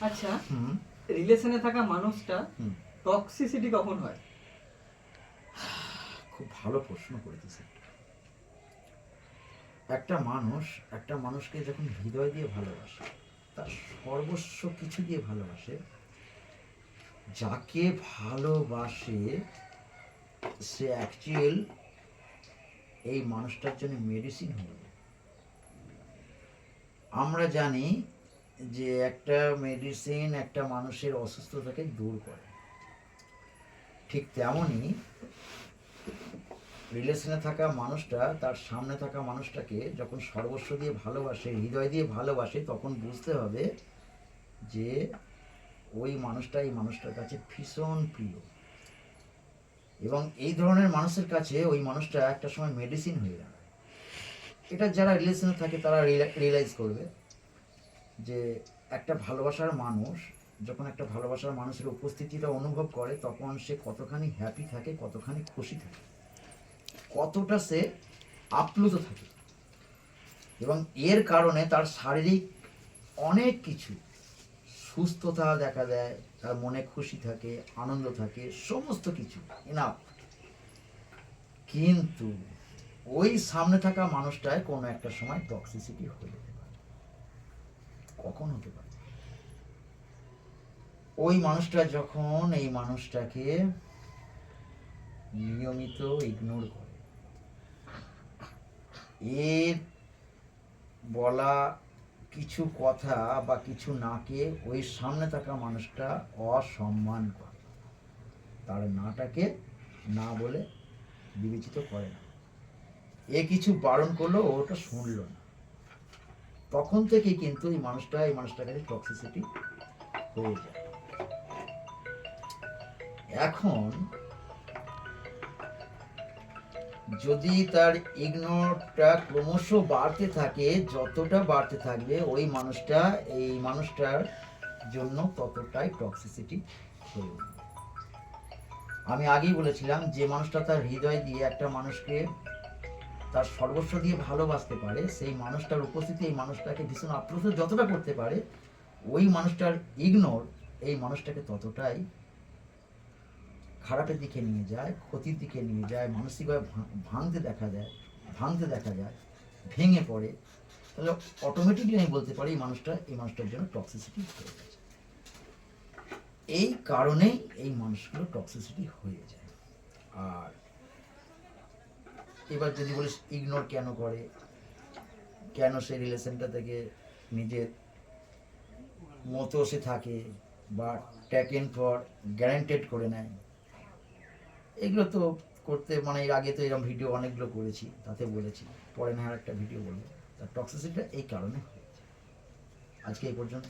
আচ্ছা, রিলেশনে থাকা মানুষটা টক্সিসিটি কখন হয়? খুব ভালো প্রশ্ন করেছিস। একটা মানুষকে যখন হৃদয় দিয়ে ভালোবাসে, তার সর্বস্ব কিছু দিয়ে ভালোবাসে, যাকে ভালোবাসে সে অ্যাকচুয়াল এই মানুষটার জন্য মেডিসিন হয়ে যায়। আমরা জানি যে একটা মেডিসিন একটা মানুষের অসুস্থতাকে দূর করে, ঠিক তেমনই রিলেশনে থাকা মানুষটা তার সামনে থাকা মানুষটাকে যখন সর্বস্ব দিয়ে ভালোবাসে, হৃদয় দিয়ে ভালোবাসে, তখন বুঝতে হবে যে ওই মানুষটা এই মানুষটার কাছে ভীষণ প্রিয়। এবং এই ধরনের মানুষের কাছে ওই মানুষটা একটা সময় মেডিসিন হয়ে যায়। এটা যারা রিলেশনে থাকে তারা রিয়েলাইজ করবে যে একটা ভালোবাসার মানুষ যখন একটা ভালোবাসার মানুষের উপস্থিতিটা অনুভব করে, তখন সে কতখানি হ্যাপি থাকে, কতখানি খুশি থাকে, কতটা সে আপ্লুত থাকে। এবং এর কারণে তার শারীরিক অনেক কিছু সুস্থতা দেখা দেয়, তার মনে খুশি থাকে, আনন্দ থাকে, সমস্ত কিছু এনাফ। কিন্তু ওই সামনে থাকা মানুষটায় কোনো একটা সময় টক্সিসিটি হয়ে যেতে পারে। কখন হতে পারে? ওই মানুষটা যখন এই মানুষটাকে নিয়মিত ইগনোর করে, এর বলা কিছু কথা বা কিছু নাকে ওই সামনে থাকা মানুষটা অসম্মান করে, তার নাটাকে না বলে বিবেচিত করে না, এ কিছু বারণ করলো ওটা শুনলো না, তখন থেকেই কিন্তু এই মানুষটার কাছে টক্সিসিটি হয়ে যায়। এখন যদি তার ইগনোরটা ক্রমশ বাড়তে থাকে, যতটা বাড়তে থাকবে ওই মানুষটা এই মানুষটার জন্য ততটাই টক্সিসিটি হয়ে উঠবে। আমি আগেই বলেছিলাম যে মানুষটা তার হৃদয় দিয়ে একটা মানুষকে তার সর্বস্ব দিয়ে ভালোবাসতে পারে, সেই মানুষটার উপস্থিতি এই মানুষটাকে ভীষণ আপ্লুত যতটা করতে পারে, ওই মানুষটার ইগনোর এই মানুষটাকে ততটাই খারাপের দিকে নিয়ে যায়, ক্ষতির দিকে নিয়ে যায়, মানসিকভাবে ভাঙতে দেখা যায়, ভেঙে পড়ে। তাহলে অটোমেটিকলি আমি বলতে পারি এই মানুষটার জন্য টক্সিসিটি হয়ে গেছে। এই কারণেই এই মানুষগুলো টক্সিসিটি হয়ে যায়। আর এবার যদি বলিস ইগনোর কেন করে, কেন সে রিলেশনটা থেকে নিজের মতো সে থাকে বা টেকেন ফর গ্যারান্টেড করে নেয়, এগুলো তো করতে মানে এর আগে তো এরকম ভিডিও অনেকগুলো করেছি, তাতে বলেছি, পরে না একটা ভিডিও বলবো। তার টক্সিসিটিটা এই কারণে হয়েছে। আজকে এই পর্যন্ত।